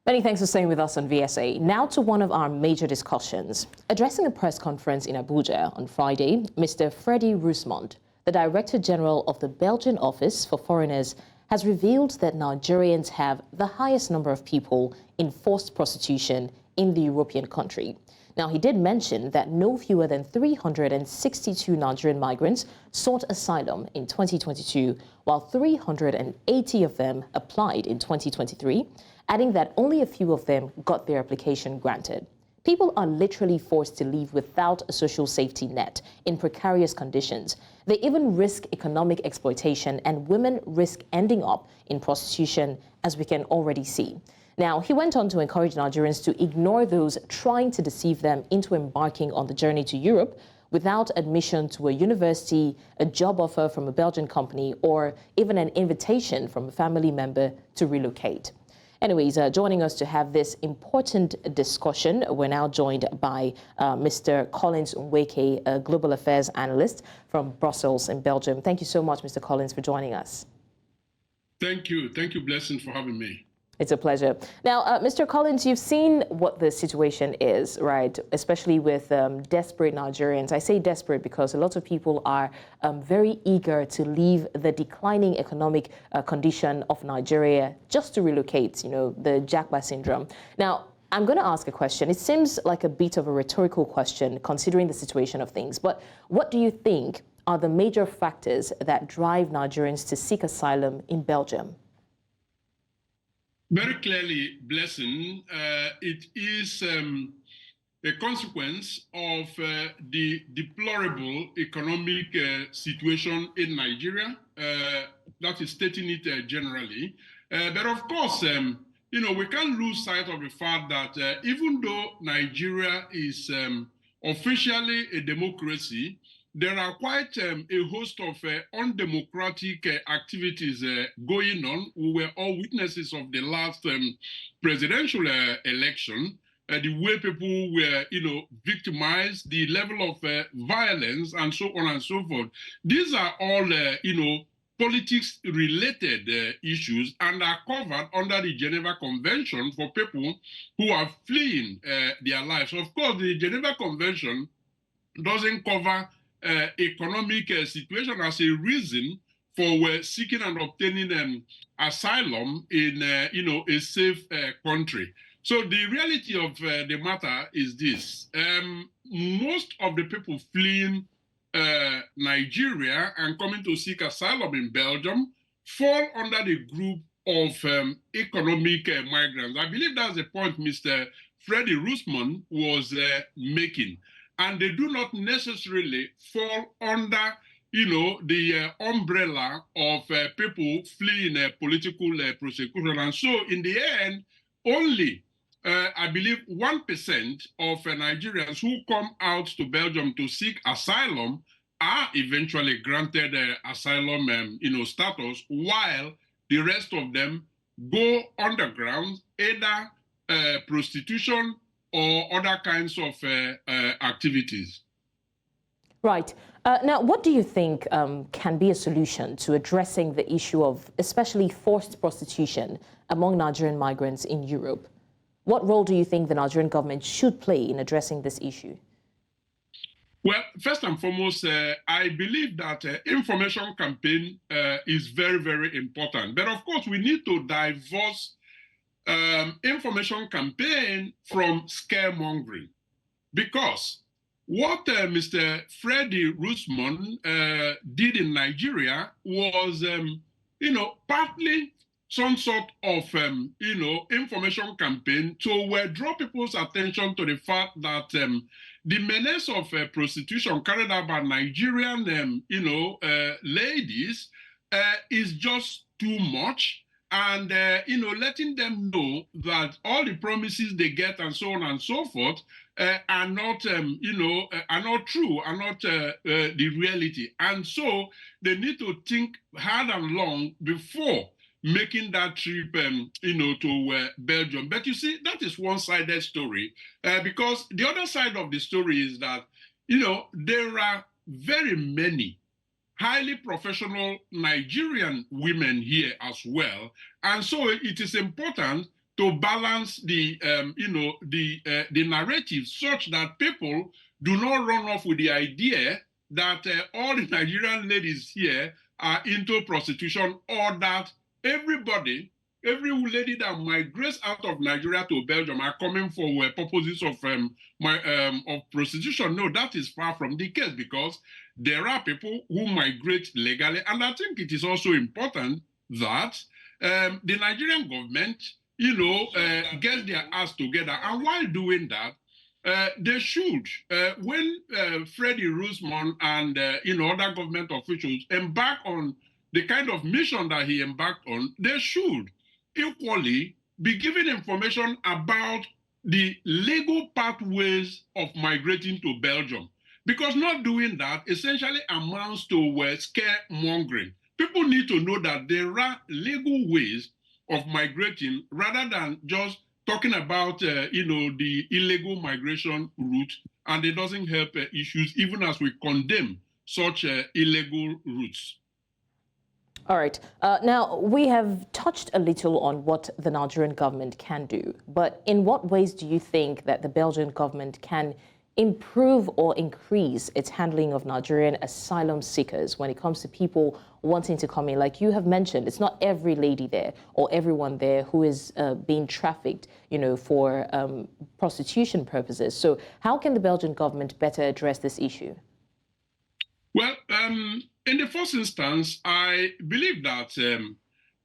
Many thanks for staying with us on VSA. Now to one of our major discussions. Addressing a press conference in Abuja on Friday, Mr. Freddy Roosemont, the Director General of the Belgian Office for Foreigners, has revealed that Nigerians have the highest number of people in forced prostitution in the European country. Now, he did mention that no fewer than 362 Nigerian migrants sought asylum in 2022, while 380 of them applied in 2023, adding that only a few of them got their application granted. People are literally forced to leave without a social safety net in precarious conditions. They even risk economic exploitation, and women risk ending up in prostitution, as we can already see. Now, he went on to encourage Nigerians to ignore those trying to deceive them into embarking on the journey to Europe without admission to a university, a job offer from a Belgian company, or even an invitation from a family member to relocate. Anyways, joining us to have this important discussion, we're now joined by Mr. Collins Nweke, a global affairs analyst from Brussels in Belgium. Thank you so much, Mr. Collins, for joining us. Thank you. Thank you, Blessing, for having me. It's a pleasure. Now, Mr. Collins, you've seen what the situation is, right? Especially with desperate Nigerians. I say desperate because a lot of people are very eager to leave the declining economic condition of Nigeria just to relocate, you know, the Japa syndrome. Now, I'm going to ask a question. It seems like a bit of a rhetorical question considering the situation of things, but what do you think are the major factors that drive Nigerians to seek asylum in Belgium? Very clearly, Blessing, it is a consequence of the deplorable economic situation in Nigeria. That is stating it generally. But of course, you know, we can't lose sight of the fact that even though Nigeria is officially a democracy, there are quite a host of undemocratic activities going on. We were all witnesses of the last presidential election, the way people were, you know, victimized, the level of violence, and so on and so forth. These are all, you know, politics-related issues and are covered under the Geneva Convention for people who are fleeing their lives. Of course, the Geneva Convention doesn't cover economic situation as a reason for seeking and obtaining asylum in you know, a safe country. So the reality of the matter is this: most of the people fleeing Nigeria and coming to seek asylum in Belgium fall under the group of economic migrants. I believe that's the point Mr. Freddy Roosemont was making. And they do not necessarily fall under, you know, the umbrella of people fleeing political persecution. And so in the end, only, I believe, 1% of Nigerians who come out to Belgium to seek asylum are eventually granted asylum, you know, status, while the rest of them go underground, either prostitution or other kinds of activities. Right. Now, what do you think can be a solution to addressing the issue of especially forced prostitution among Nigerian migrants in Europe? What role do you think the Nigerian government should play in addressing this issue? Well, first and foremost, I believe that information campaign is very, very important. But of course, we need to divorce information campaign from scaremongering, because what Mr. Freddy Roosemont did in Nigeria was, you know, partly some sort of, you know, information campaign to draw people's attention to the fact that the menace of prostitution carried out by Nigerian, you know, ladies is just too much. And, you know, letting them know that all the promises they get and so on and so forth are not, you know, are not true, are not the reality. And so they need to think hard and long before making that trip, you know, to Belgium. But you see, that is one-sided story, because the other side of the story is that, you know, there are very many highly professional Nigerian women here as well. And so it is important to balance the, the narrative such that people do not run off with the idea that all the Nigerian ladies here are into prostitution, or that everybody, every lady that migrates out of Nigeria to Belgium are coming for purposes of prostitution. No, that is far from the case, because there are people who migrate legally. And I think it is also important that the Nigerian government, get their ass together. And while doing that, they should, when Freddy Roosemont and other government officials embark on the kind of mission that he embarked on, they should equally be given information about the legal pathways of migrating to Belgium. Because not doing that essentially amounts to scaremongering. People need to know that there are legal ways of migrating, rather than just talking about the illegal migration route, and it doesn't help issues, even as we condemn such illegal routes. All right. Now, we have touched a little on what the Nigerian government can do, but in what ways do you think that the Belgian government can improve or increase its handling of Nigerian asylum seekers when it comes to people wanting to come in? Like you have mentioned, it's not every lady there or everyone there who is being trafficked, for prostitution purposes. So how can the Belgian government better address this issue? Well, in the first instance, I believe that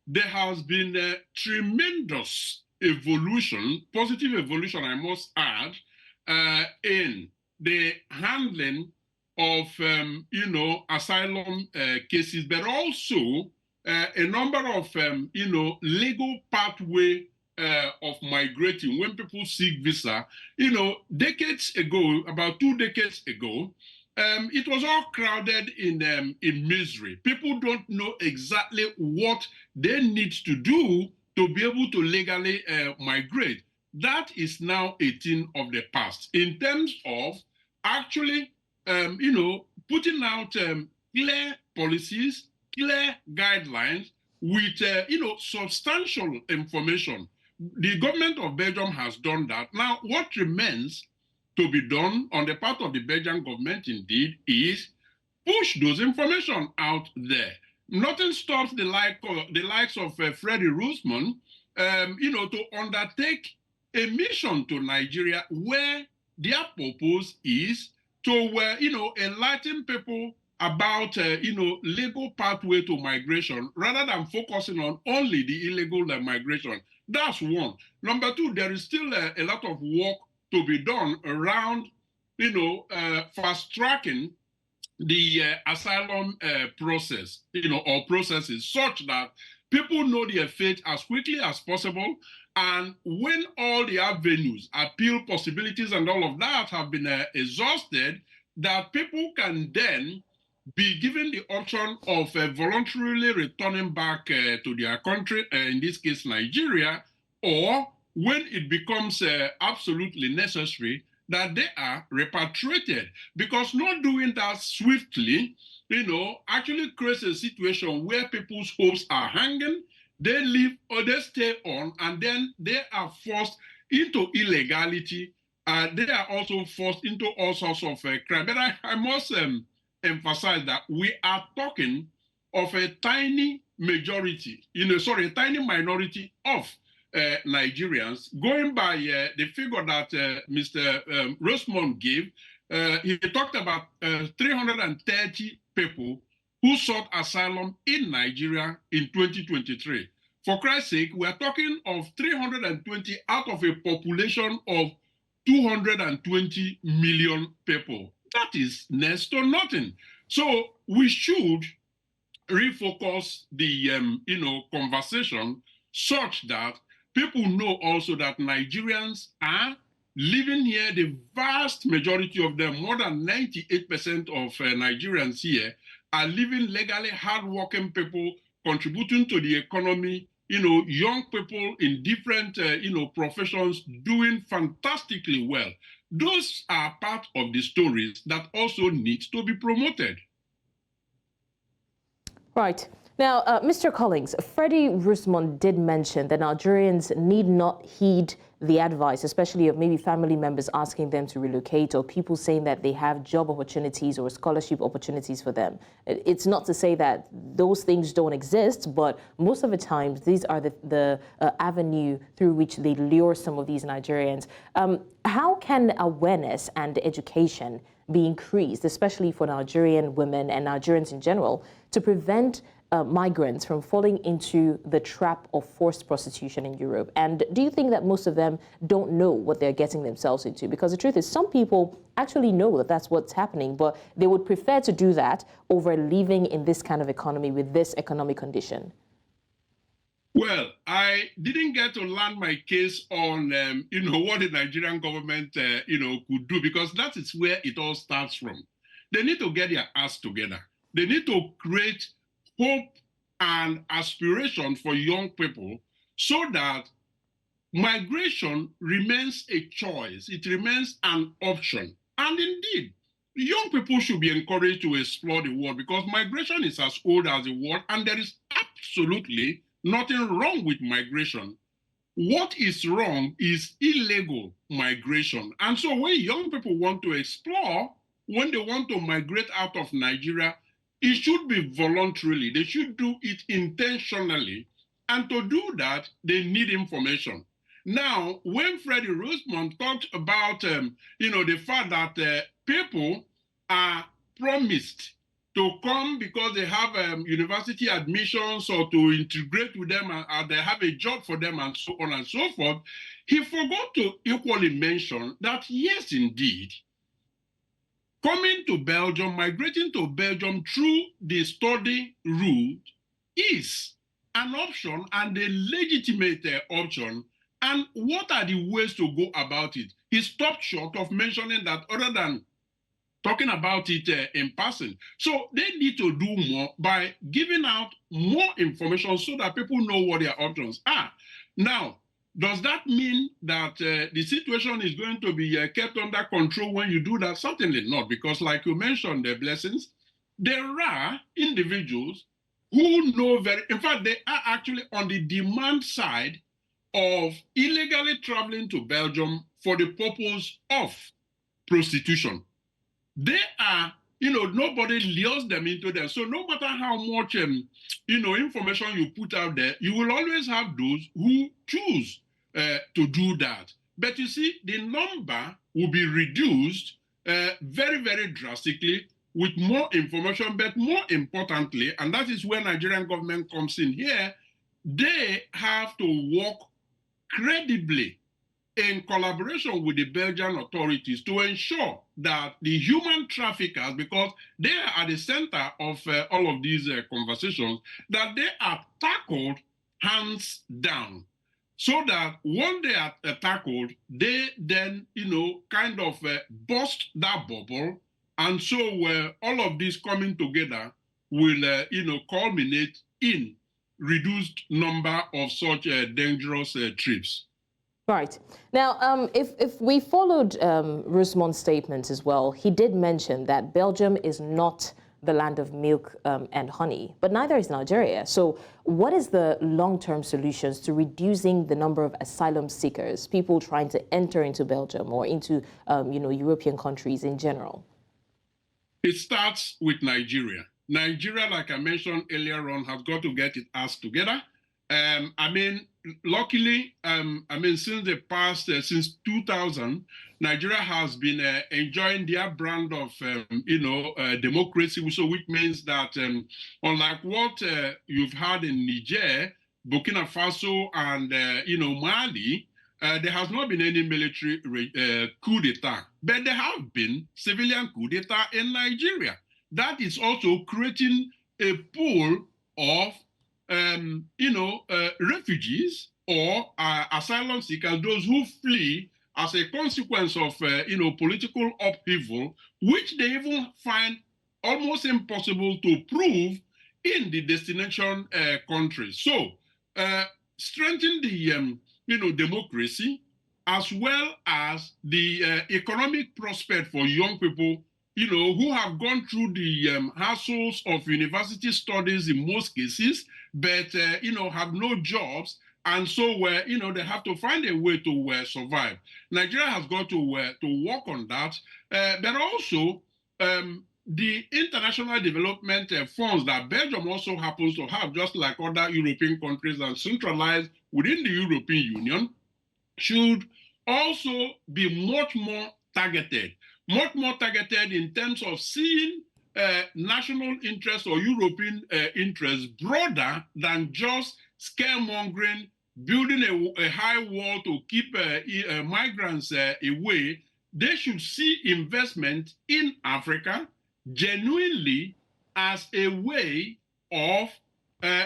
there has been a tremendous evolution, positive evolution, I must add, in the handling of, asylum cases, but also a number of, legal pathway of migrating when people seek visa. Decades ago, about 2 decades ago, it was all crowded in misery. People don't know exactly what they need to do to be able to legally migrate. That is now a thing of the past in terms of actually, putting out clear policies, clear guidelines with, substantial information. The government of Belgium has done that. Now, what remains to be done on the part of the Belgian government, indeed, is push those information out there. Nothing stops the likes of Freddy Roosemont, to undertake a mission to Nigeria where their purpose is to, enlighten people about, legal pathway to migration, rather than focusing on only the illegal migration. That's one. Number two, there is still a lot of work to be done around, fast-tracking the asylum process, or processes, such that people know their fate as quickly as possible. And when all the avenues, appeal possibilities, and all of that have been exhausted, that people can then be given the option of voluntarily returning back to their country, in this case, Nigeria, or when it becomes absolutely necessary, that they are repatriated. Because not doing that swiftly, actually creates a situation where people's hopes are hanging, they live or they stay on, and then they are forced into illegality. They are also forced into all sorts of crime. But I must emphasize that we are talking of a tiny majority, a tiny minority of Nigerians. Going by the figure that Mr. Roosemont gave, he talked about 330 people who sought asylum in Nigeria in 2023. For Christ's sake, we're talking of 320 out of a population of 220 million people. That is next to nothing. So we should refocus the conversation such that people know also that Nigerians are living here. The vast majority of them, more than 98% of Nigerians here, are living legally, hardworking people, contributing to the economy, young people in different, professions doing fantastically well. Those are part of the stories that also need to be promoted. Right. Now, Mr. Collins, Freddy Roosemont did mention that Nigerians need not heed the advice, especially of maybe family members asking them to relocate or people saying that they have job opportunities or scholarship opportunities for them. It's not to say that those things don't exist, but most of the times these are the avenue through which they lure some of these Nigerians. How can awareness and education be increased, especially for Nigerian women and Nigerians in general, to prevent migrants from falling into the trap of forced prostitution in Europe? And do you think that most of them don't know what they're getting themselves into? Because the truth is, some people actually know that that's what's happening, but they would prefer to do that over living in this kind of economy with this economic condition. Well, I didn't get to land my case on, what the Nigerian government, could do, because that is where it all starts from. They need to get their ass together. They need to create hope and aspiration for young people so that migration remains a choice. It remains an option. And indeed, young people should be encouraged to explore the world, because migration is as old as the world, and there is absolutely nothing wrong with migration. What is wrong is illegal migration. And so when young people want to explore, when they want to migrate out of Nigeria, it should be voluntarily. They should do it intentionally. And to do that, they need information. Now, when Freddy Roosemont talked about, the fact that people are promised to come because they have university admissions or to integrate with them and they have a job for them and so on and so forth, he forgot to equally mention that, yes, indeed, coming to Belgium, migrating to Belgium through the study route is an option and a legitimate option. And what are the ways to go about it? He stopped short of mentioning that, other than talking about it in passing. So they need to do more by giving out more information so that people know what their options are. Now, does that mean that the situation is going to be kept under control when you do that? Certainly not, because like you mentioned, the blessings, there are individuals who know in fact, they are actually on the demand side of illegally traveling to Belgium for the purpose of prostitution. They are, nobody lures them into them. So no matter how much, information you put out there, you will always have those who choose to do that. But you see, the number will be reduced very, very drastically with more information. But more importantly, and that is where Nigerian government comes in here, they have to work credibly in collaboration with the Belgian authorities to ensure that the human traffickers, because they are at the center of all of these conversations, that they are tackled hands down, so that when they are tackled, they then, kind of burst that bubble. And so all of this coming together will, culminate in reduced number of such dangerous trips. Right. Now, if we followed Roosemont's statements as well, he did mention that Belgium is not the land of milk and honey, but neither is Nigeria. So what is the long-term solutions to reducing the number of asylum seekers, people trying to enter into Belgium or into, European countries in general? It starts with Nigeria. Nigeria, like I mentioned earlier on, has got to get its ass together. Luckily, since the past, since 2000, Nigeria has been enjoying their brand of, democracy, so which means that unlike what you've had in Niger, Burkina Faso, and, Mali, there has not been any military coup d'etat, but there have been civilian coup d'etat in Nigeria. That is also creating a pool of refugees or asylum seekers, those who flee as a consequence of, political upheaval, which they even find almost impossible to prove in the destination countries. So, strengthen the, democracy, as well as the economic prospect for young people who have gone through the hassles of university studies in most cases, but, have no jobs. And so, they have to find a way to survive. Nigeria has got to work on that. But also, the international development funds that Belgium also happens to have, just like other European countries and centralized within the European Union, should also be much more targeted in terms of seeing national interest or European interests broader than just scaremongering, building a high wall to keep migrants away. They should see investment in Africa genuinely as a way of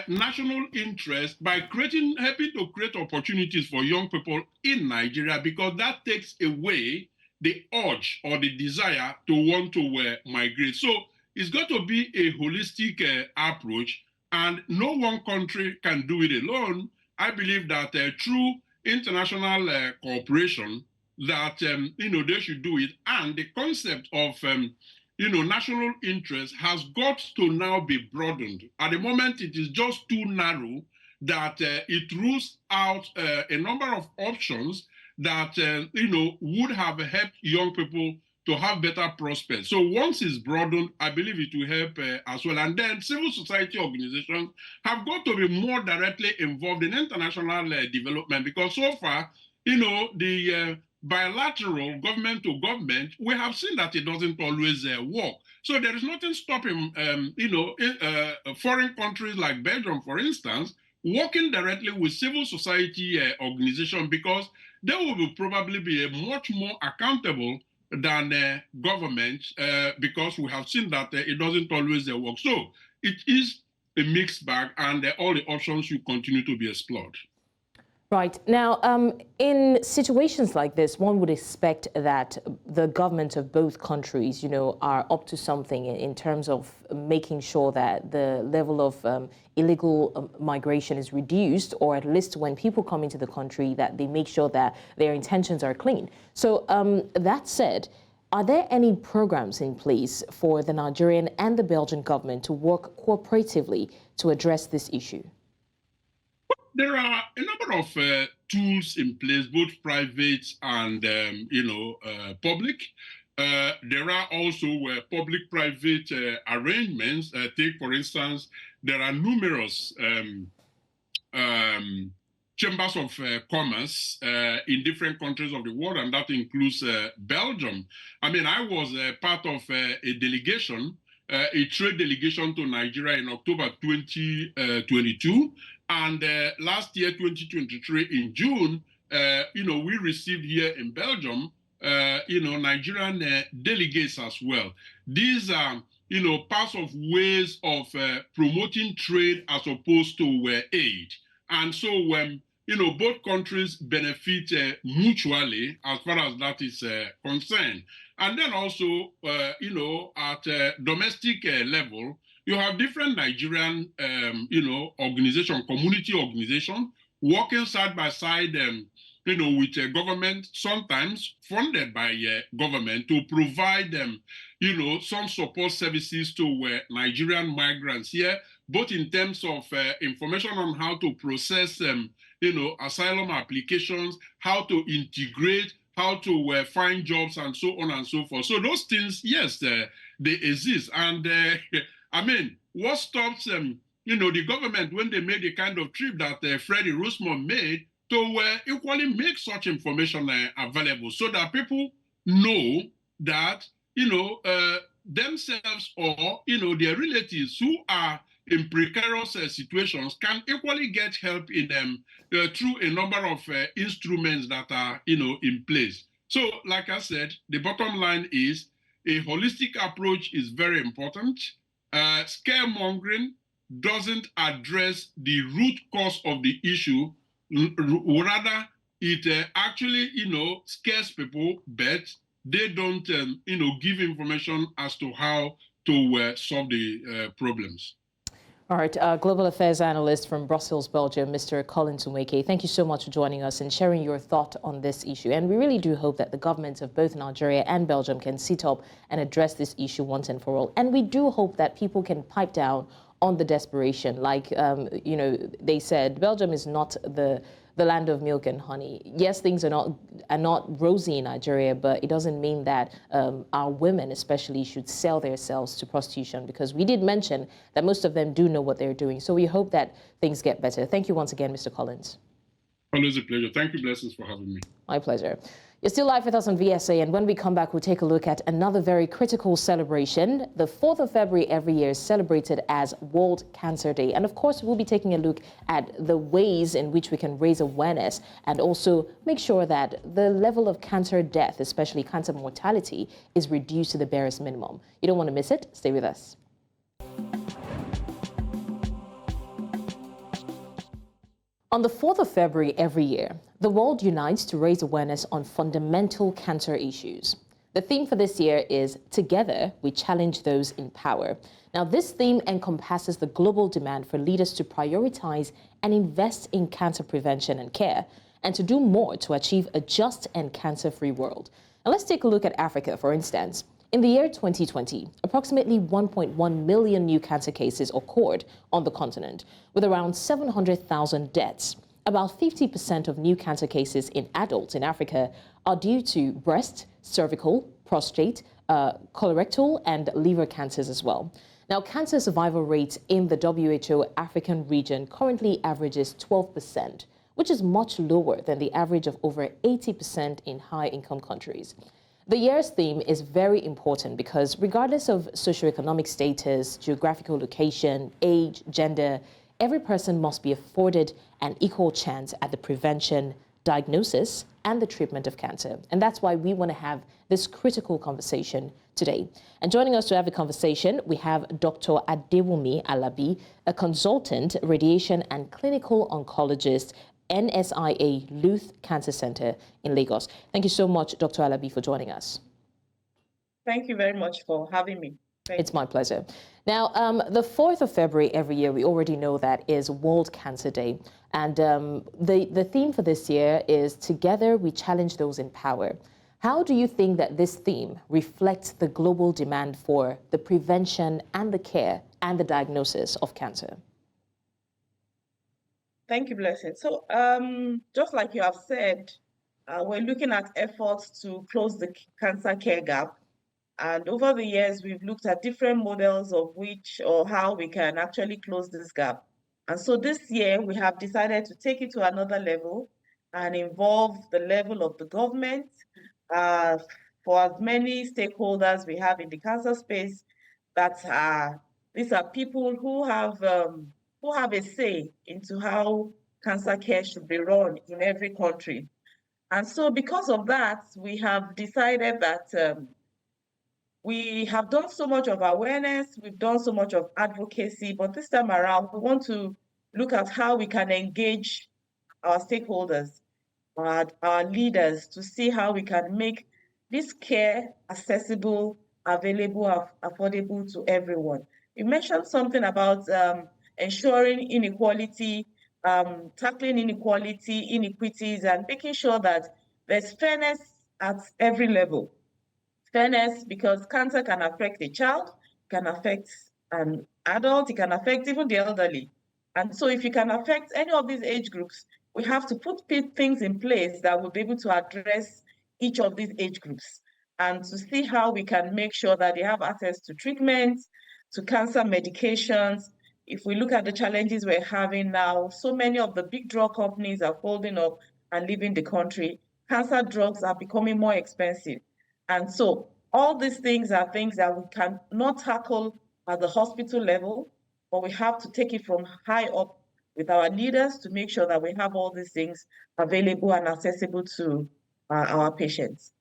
national interest by helping to create opportunities for young people in Nigeria, because that takes away the urge or the desire to want to migrate. So it's got to be a holistic approach, and no one country can do it alone. I believe that through international cooperation, that they should do it, and the concept of national interest has got to now be broadened. At the moment, it is just too narrow that it rules out a number of options that, would have helped young people to have better prospects. So once it's broadened, I believe it will help as well. And then civil society organizations have got to be more directly involved in international development, because so far, the bilateral government to government, we have seen that it doesn't always work. So there is nothing stopping, foreign countries like Belgium, for instance, working directly with civil society organizations, because they will probably be much more accountable than government, because we have seen that it doesn't always work. So it is a mixed bag, and all the options should continue to be explored. Right. Now, in situations like this, one would expect that the government of both countries, are up to something in terms of making sure that the level of illegal migration is reduced, or at least when people come into the country, that they make sure that their intentions are clean. So that said, are there any programs in place for the Nigerian and the Belgian government to work cooperatively to address this issue? There are a number of tools in place, both private and public. There are also public-private arrangements. Take, for instance, there are numerous chambers of commerce in different countries of the world, and that includes Belgium. I mean, I was part of a delegation, a trade delegation to Nigeria in October 2022. And last year, 2023, in June, we received here in Belgium, Nigerian delegates as well. These are, parts of ways of promoting trade as opposed to aid. And so, both countries benefit mutually as far as that is concerned. And then also, at domestic level, you have different Nigerian, community organization, working side by side, with government, sometimes funded by government, to provide them, some support services to Nigerian migrants here, both in terms of information on how to process, asylum applications, how to integrate, how to find jobs, and so on and so forth. So those things, yes, they exist. And I mean, what stops the government when they made the kind of trip that Freddy Roosemont made to equally make such information available, so that people know that, themselves or, their relatives who are in precarious situations can equally get help in them through a number of instruments that are, in place. So, like I said, the bottom line is a holistic approach is very important. Scaremongering doesn't address the root cause of the issue. Rather, it actually, scares people, but they don't, give information as to how to solve the problems. All right, global affairs analyst from Brussels, Belgium, Mr. Colin Tumweke, thank you so much for joining us and sharing your thought on this issue. And we really do hope that the governments of both Nigeria and Belgium can sit up and address this issue once and for all. And we do hope that people can pipe down on the desperation. Like, they said, Belgium is not the land of milk and honey. Yes, things are not rosy in Nigeria, but it doesn't mean that our women especially should sell themselves to prostitution, because we did mention that most of them do know what they're doing. So we hope that things get better. Thank you once again, Mr. Collins. Always a pleasure. Thank you, Blessings, for having me. My pleasure. You're still live with us on VSA, and when we come back, we'll take a look at another very critical celebration. The 4th of February every year is celebrated as World Cancer Day. And of course, we'll be taking a look at the ways in which we can raise awareness and also make sure that the level of cancer death, especially cancer mortality, is reduced to the barest minimum. You don't want to miss it. Stay with us. On the 4th of February every year, the world unites to raise awareness on fundamental cancer issues. The theme for this year is Together, we challenge those in power. Now, this theme encompasses the global demand for leaders to prioritize and invest in cancer prevention and care, and to do more to achieve a just and cancer-free world. Now, let's take a look at Africa, for instance. In the year 2020, approximately 1.1 million new cancer cases occurred on the continent, with around 700,000 deaths. About 50% of new cancer cases in adults in Africa are due to breast, cervical, prostate, colorectal, and liver cancers as well. Now, cancer survival rate in the WHO African region currently averages 12%, which is much lower than the average of over 80% in high-income countries. The year's theme is very important because regardless of socioeconomic status, geographical location, age, gender, every person must be afforded an equal chance at the prevention, diagnosis, and the treatment of cancer. And that's why we want to have this critical conversation today. And joining us to have a conversation, we have Dr. Adewumi Alabi, a consultant, radiation and clinical oncologist, NSIA-LUTH Cancer Center in Lagos. Thank you so much, Dr. Alabi, for joining us. Thank you very much for having me. It's my pleasure. Now, the 4th of February every year, we already know that is World Cancer Day. And the theme for this year is Together, we challenge those in power. How do you think that this theme reflects the global demand for the prevention and the care and the diagnosis of cancer? Thank you, Blessing. So just like you have said, we're looking at efforts to close the cancer care gap. And over the years, we've looked at different models of which or how we can actually close this gap. And so this year, we have decided to take it to another level and involve the level of the government for as many stakeholders we have in the cancer space. These are people who have a say into how cancer care should be run in every country. And so because of that, we have decided that we have done so much of awareness, we've done so much of advocacy, but this time around, we want to look at how we can engage our stakeholders, our leaders, to see how we can make this care accessible, available, affordable to everyone. You mentioned something about ensuring inequality, tackling inequality, inequities, and making sure that there's fairness at every level. Fairness because cancer can affect a child, can affect an adult, it can affect even the elderly. And so if you can affect any of these age groups, we have to put things in place that will be able to address each of these age groups and to see how we can make sure that they have access to treatments, to cancer medications. If we look at the challenges we're having now, so many of the big drug companies are folding up and leaving the country. Cancer drugs are becoming more expensive. And so all these things are things that we cannot tackle at the hospital level, but we have to take it from high up with our leaders to make sure that we have all these things available and accessible to our patients.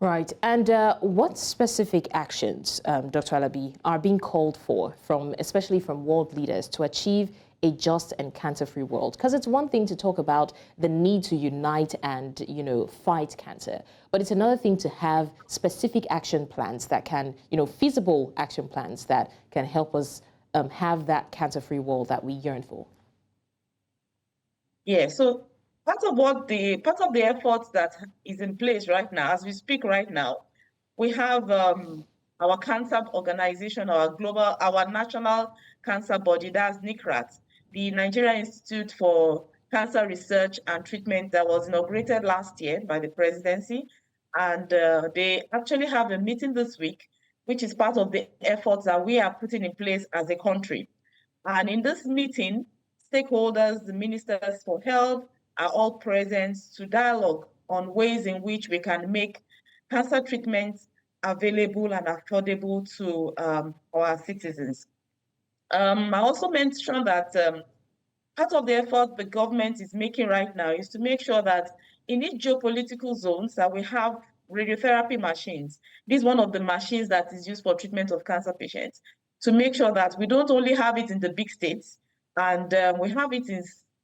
Right. And what specific actions, Dr. Alabi, are being called for, especially from world leaders, to achieve a just and cancer-free world? Because it's one thing to talk about the need to unite and, fight cancer, but it's another thing to have specific action plans that can, feasible action plans that can help us have that cancer-free world that we yearn for? Yeah, so part of the efforts that is in place right now, as we speak right now, we have our cancer organization, our national cancer body, that's NICRAT, the Nigerian Institute for Cancer Research and Treatment, that was inaugurated last year by the presidency. And they actually have a meeting this week, which is part of the efforts that we are putting in place as a country. And in this meeting, stakeholders, the ministers for health are all present to dialogue on ways in which we can make cancer treatments available and affordable to our citizens. I also mentioned that part of the effort the government is making right now is to make sure that in each geopolitical zones that we have radiotherapy machines. This is one of the machines that is used for treatment of cancer patients, to make sure that we don't only have it in the big states, and we have it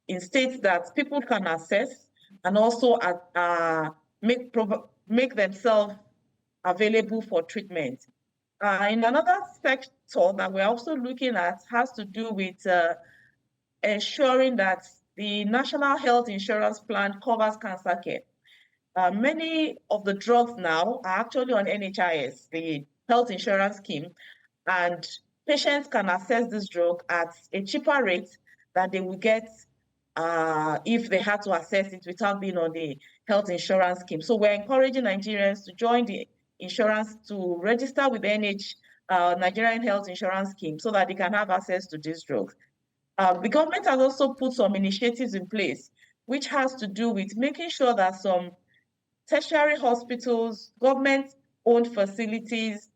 in states that people can access and also make themselves available for treatment. In another sector that we're also looking at has to do with ensuring that the National Health Insurance Plan covers cancer care. Many of the drugs now are actually on NHIS, the health insurance scheme, and patients can access this drug at a cheaper rate than they would get if they had to access it without being on the health insurance scheme. So we're encouraging Nigerians to join the insurance, to register with the Nigerian Health Insurance Scheme so that they can have access to these drugs. The government has also put some initiatives in place, which has to do with making sure that some tertiary hospitals, government-owned facilities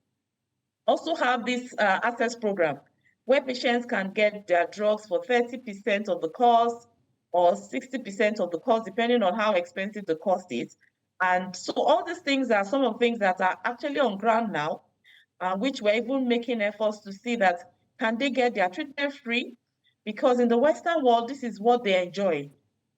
also have this access program where patients can get their drugs for 30% of the cost or 60% of the cost, depending on how expensive the cost is. And so all these things are some of the things that are actually on ground now, which we're even making efforts to see that can they get their treatment free? Because in the Western world, this is what they enjoy.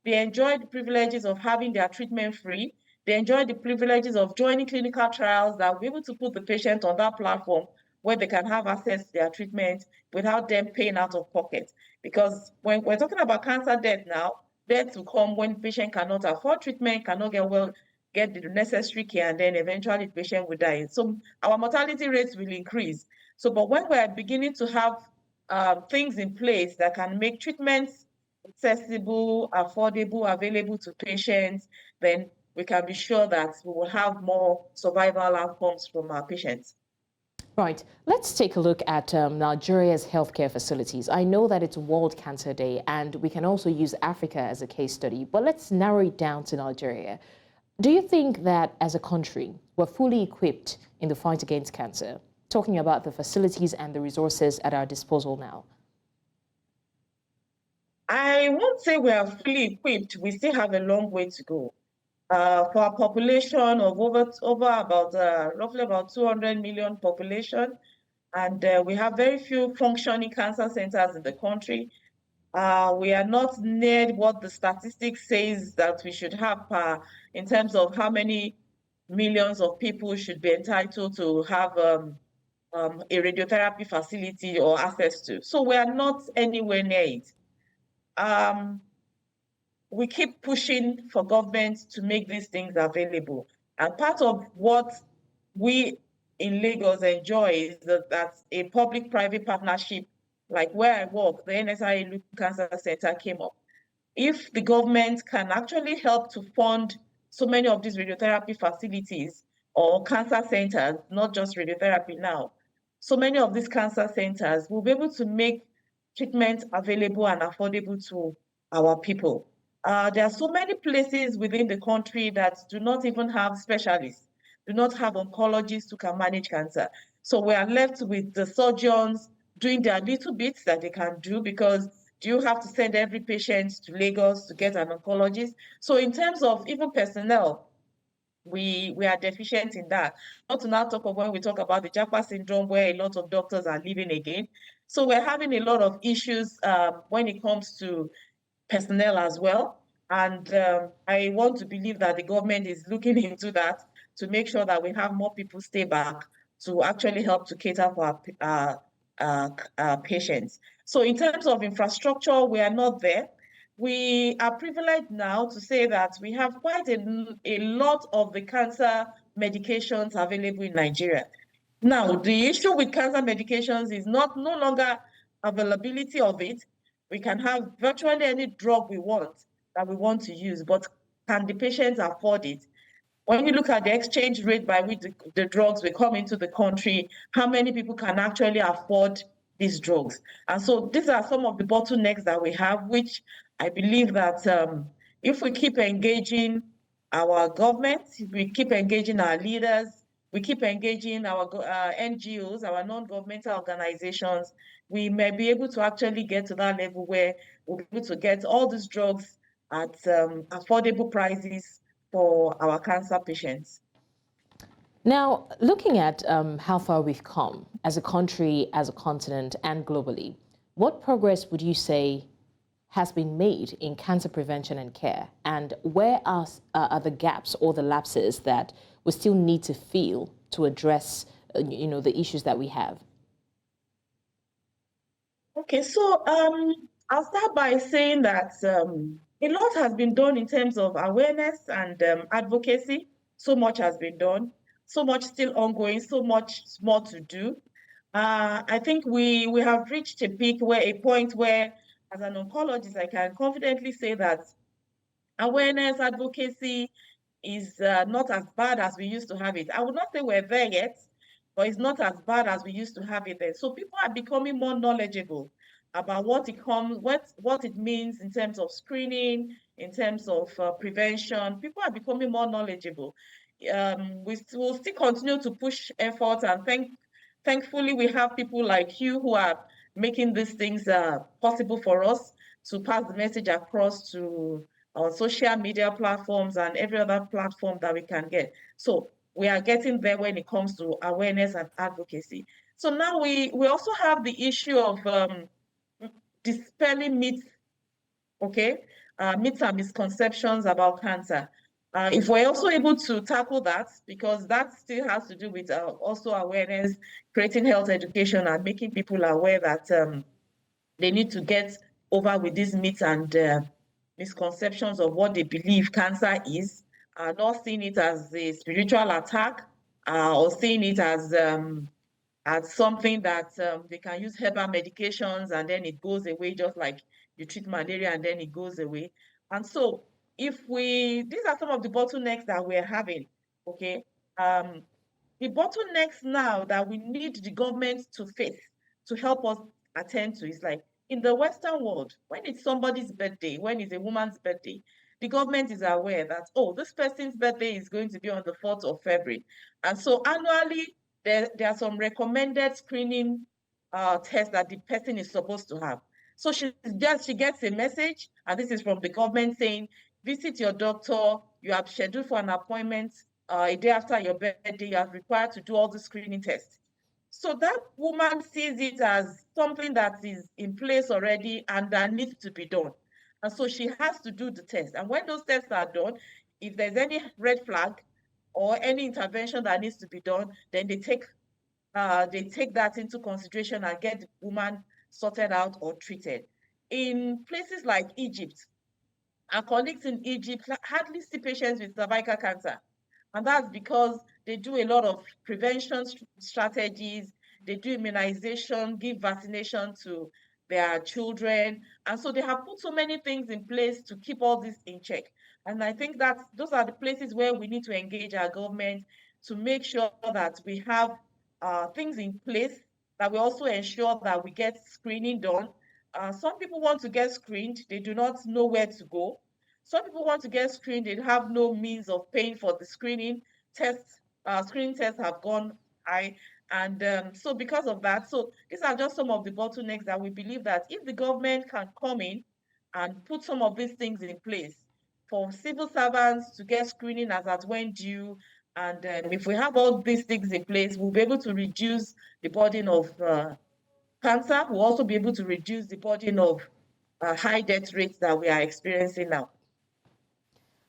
They enjoy the privileges of having their treatment free. They enjoy the privileges of joining clinical trials that will be able to put the patient on that platform where they can have access to their treatment without them paying out of pocket. Because when we're talking about cancer death now, death will come when the patient cannot afford treatment, cannot get the necessary care, and then eventually the patient will die. So our mortality rates will increase. So, but when we're beginning to have things in place that can make treatments accessible, affordable, available to patients, then we can be sure that we will have more survival outcomes from our patients. Right. Let's take a look at Nigeria's healthcare facilities. I know that it's World Cancer Day, and we can also use Africa as a case study, but let's narrow it down to Nigeria. Do you think that as a country, we're fully equipped in the fight against cancer? Talking about the facilities and the resources at our disposal now. I won't say we are fully equipped. We still have a long way to go. For a population of roughly about 200 million population, and we have very few functioning cancer centers in the country. We are not near what the statistics says that we should have in terms of how many millions of people should be entitled to have a radiotherapy facility or access to. So we are not anywhere near it. We keep pushing for government to make these things available. And part of what we in Lagos enjoy is that a public-private partnership, like where I work, the NSIA-LUTH Cancer Center came up. If the government can actually help to fund so many of these radiotherapy facilities or cancer centers, not just radiotherapy now, so many of these cancer centers will be able to make treatment available and affordable to our people. There are so many places within the country that do not even have specialists, do not have oncologists who can manage cancer. So we are left with the surgeons doing their little bits that they can do, because do you have to send every patient to Lagos to get an oncologist? So in terms of even personnel, we are deficient in that. Not to now talk of when we talk about the Japa syndrome, where a lot of doctors are leaving again. So we're having a lot of issues when it comes to personnel as well. And I want to believe that the government is looking into that to make sure that we have more people stay back to actually help to cater for patients. So in terms of infrastructure, we are not there. We are privileged now to say that we have quite a lot of the cancer medications available in Nigeria. Now, the issue with cancer medications is no longer availability of it. We can have virtually any drug we want that we want to use, but can the patients afford it? When you look at the exchange rate by which the drugs will come into the country, how many people can actually afford these drugs? And so these are some of the bottlenecks that we have, which I believe that if we keep engaging our government, if we keep engaging our leaders, we keep engaging our NGOs, our non-governmental organizations, we may be able to actually get to that level where we'll be able to get all these drugs at affordable prices for our cancer patients. Now, looking at how far we've come as a country, as a continent, and globally, what progress would you say has been made in cancer prevention and care? And where are the gaps or the lapses that we still need to fill to address the issues that we have? Okay, so I'll start by saying that a lot has been done in terms of awareness and advocacy. So much has been done, so much still ongoing, so much more to do. I think we have reached a peak a point where, as an oncologist, I can confidently say that awareness, advocacy is not as bad as we used to have it. I would not say we're there yet, but it's not as bad as we used to have it then. So people are becoming more knowledgeable about what it means in terms of screening, in terms of prevention. People are becoming more knowledgeable. We will still continue to push efforts, and thankfully we have people like you who are making these things possible for us to pass the message across to our social media platforms and every other platform that we can get. So we are getting there when it comes to awareness and advocacy. So now we also have the issue of dispelling myths, okay? Myths and misconceptions about cancer. If we're also able to tackle that, because that still has to do with also awareness, creating health education and making people aware that they need to get over with these myths and misconceptions of what they believe cancer is, not seeing it as a spiritual attack or seeing it as something that they can use herbal medications and then it goes away, just like you treat malaria and then it goes away. And so these are some of the bottlenecks that we're having, okay? The bottlenecks now that we need the government to face to help us attend to is like, in the Western world, when it's somebody's birthday, when it's a woman's birthday, the government is aware that, oh, this person's birthday is going to be on the 4th of February. And so annually, there are some recommended screening tests that the person is supposed to have. So she gets a message, and this is from the government saying, visit your doctor, you are scheduled for an appointment a day after your birthday, you are required to do all the screening tests. So that woman sees it as something that is in place already and that needs to be done. And so she has to do the test. And when those tests are done, if there's any red flag or any intervention that needs to be done, then they take that into consideration and get the woman sorted out or treated. In places like Egypt, our colleagues in Egypt hardly see patients with cervical cancer. And that's because they do a lot of prevention strategies, they do immunization, give vaccination to their children. And so they have put so many things in place to keep all this in check. And I think that those are the places where we need to engage our government to make sure that we have things in place, that we also ensure that we get screening done. Some people want to get screened, they do not know where to go. Some people want to get screened, they have no means of paying for the screening tests. Screening tests have gone high. And so because of that, so these are just some of the bottlenecks that we believe that if the government can come in and put some of these things in place for civil servants to get screening as at when due, and if we have all these things in place, we'll be able to reduce the burden of cancer. We'll also be able to reduce the burden of high death rates that we are experiencing now.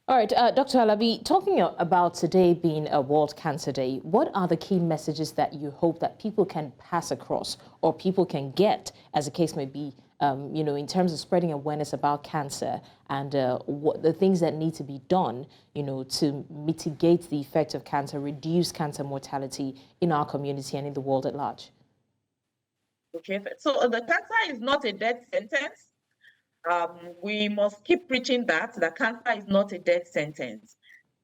All right, Dr. Alabi, talking about today being a World Cancer Day, what are the key messages that you hope that people can pass across or people can get, as the case may be, in terms of spreading awareness about cancer and what the things that need to be done, to mitigate the effect of cancer, reduce cancer mortality in our community and in the world at large? Okay, so the cancer is not a death sentence. We must keep preaching that cancer is not a death sentence.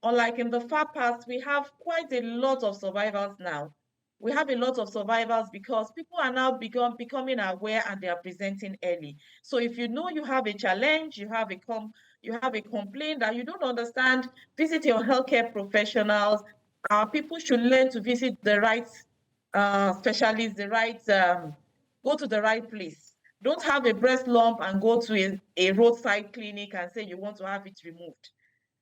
Unlike in the far past, we have quite a lot of survivors now. We have a lot of survivors because people are now becoming aware and they are presenting early. So if you know you have a challenge, you have a complaint that you don't understand, visit your healthcare professionals. People should learn to visit the right specialists, go to the right place. Don't have a breast lump and go to a roadside clinic and say you want to have it removed.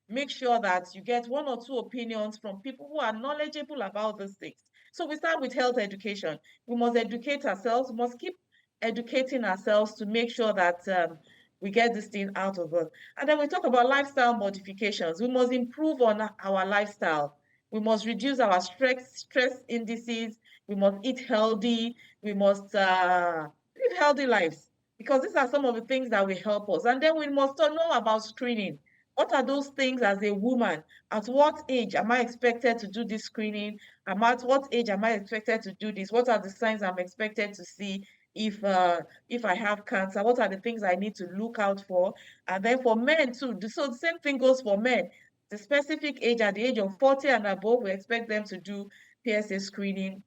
Make sure that you get one or two opinions from people who are knowledgeable about these things. So we start with health education. We must educate ourselves. We must keep educating ourselves to make sure that we get this thing out of us. And then we talk about lifestyle modifications. We must improve on our lifestyle. We must reduce our stress indices. We must eat healthy. We must live healthy lives because these are some of the things that will help us. And then we must know about screening. What are those things as a woman? At what age am I expected to do this screening? At what age am I expected to do this? What are the signs I'm expected to see if I have cancer? What are the things I need to look out for? And then for men too. So the same thing goes for men. The specific age, at the age of 40 and above, we expect them to do PSA screening.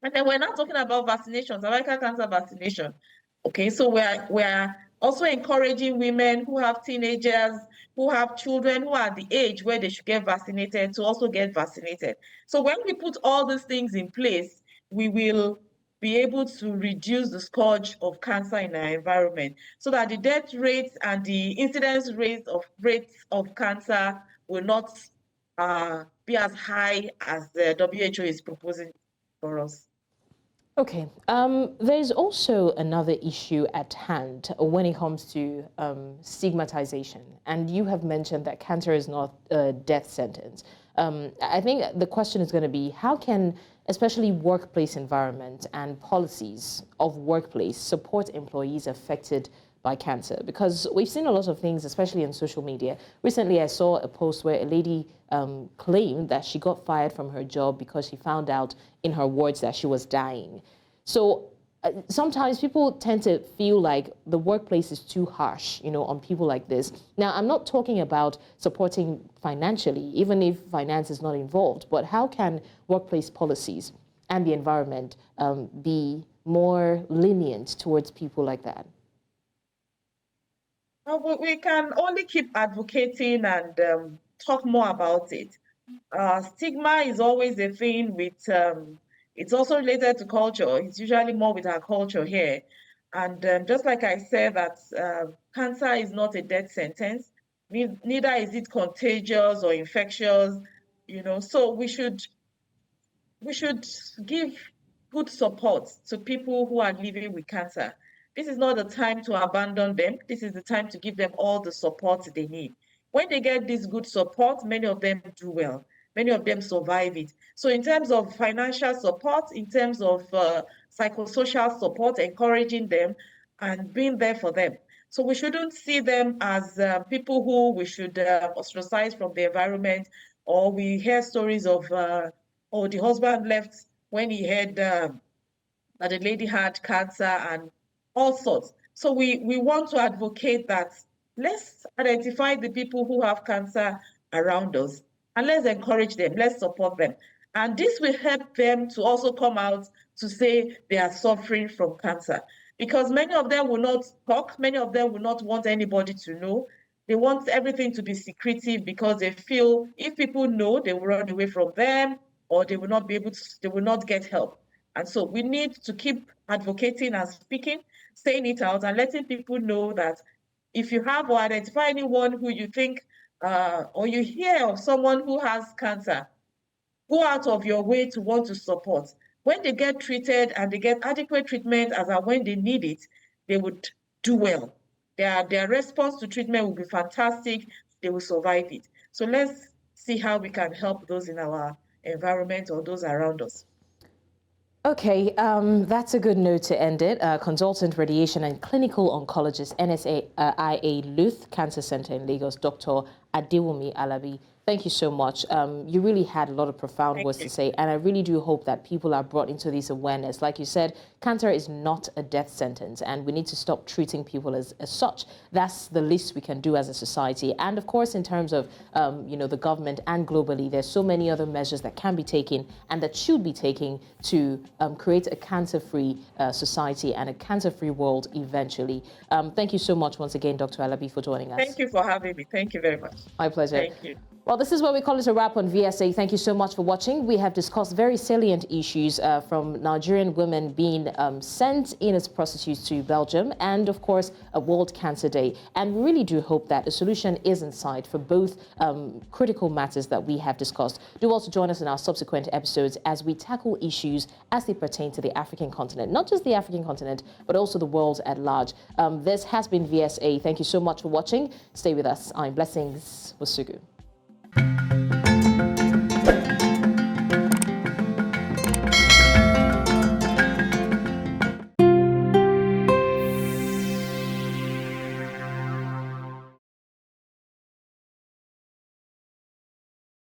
And then we're not talking about vaccinations, cervical cancer vaccination. Okay, so we're also encouraging women who have teenagers, who have children, who are at the age where they should get vaccinated to also get vaccinated. So when we put all these things in place, we will be able to reduce the scourge of cancer in our environment so that the death rates and the incidence rates of cancer will not be as high as the WHO is proposing for us. Okay, there's also another issue at hand when it comes to stigmatization. And you have mentioned that cancer is not a death sentence. I think the question is going to be, how can especially workplace environment and policies of workplace support employees affected by cancer? Because we've seen a lot of things, especially in social media. Recently, I saw a post where a lady claimed that she got fired from her job because she found out, in her words, that she was dying. So sometimes people tend to feel like the workplace is too harsh, on people like this. Now, I'm not talking about supporting financially, even if finance is not involved, but how can workplace policies and the environment be more lenient towards people like that? We can only keep advocating and talk more about it. Stigma is always a thing with, it's also related to culture. It's usually more with our culture here. And just like I said, that cancer is not a death sentence, neither is it contagious or infectious, so we should give good support to people who are living with cancer. This is not the time to abandon them. This is the time to give them all the support they need. When they get this good support, many of them do well. Many of them survive it. So in terms of financial support, in terms of psychosocial support, encouraging them and being there for them. So we shouldn't see them as people who we should ostracize from the environment, or we hear stories of or the husband left when he heard that the lady had cancer and all sorts. So we want to advocate that let's identify the people who have cancer around us and let's encourage them, let's support them. And this will help them to also come out to say they are suffering from cancer, because many of them will not talk, many of them will not want anybody to know. They want everything to be secretive because they feel if people know, they will run away from them, or they will not be able to, they will not get help. And so we need to keep advocating and speaking, saying it out and letting people know that if you have or identify anyone who you think or you hear of someone who has cancer, go out of your way to want to support. When they get treated and they get adequate treatment as and when they need it, they would do well. Their response to treatment will be fantastic. They will survive it. So let's see how we can help those in our environment or those around us. Okay, that's a good note to end it. Consultant radiation and clinical oncologist, NSIA-LUTH Cancer Center in Lagos, Dr. Adewumi Alabi. Thank you so much. You really had a lot of profound words to say, and I really do hope that people are brought into this awareness. Like you said, cancer is not a death sentence, and we need to stop treating people as such. That's the least we can do as a society. And of course, in terms of the government and globally, there's so many other measures that can be taken and that should be taken to create a cancer-free society and a cancer-free world eventually. Thank you so much once again, Dr. Alabi, for joining us. Thank you for having me. Thank you very much. My pleasure. Thank you. Well, this is where we call it a wrap on VSA. Thank you so much for watching. We have discussed very salient issues from Nigerian women being sent in as prostitutes to Belgium and, of course, a World Cancer Day. And we really do hope that a solution is in sight for both critical matters that we have discussed. Do also join us in our subsequent episodes as we tackle issues as they pertain to the African continent. Not just the African continent, but also the world at large. This has been VSA. Thank you so much for watching. Stay with us. I'm Blessings Wasugu.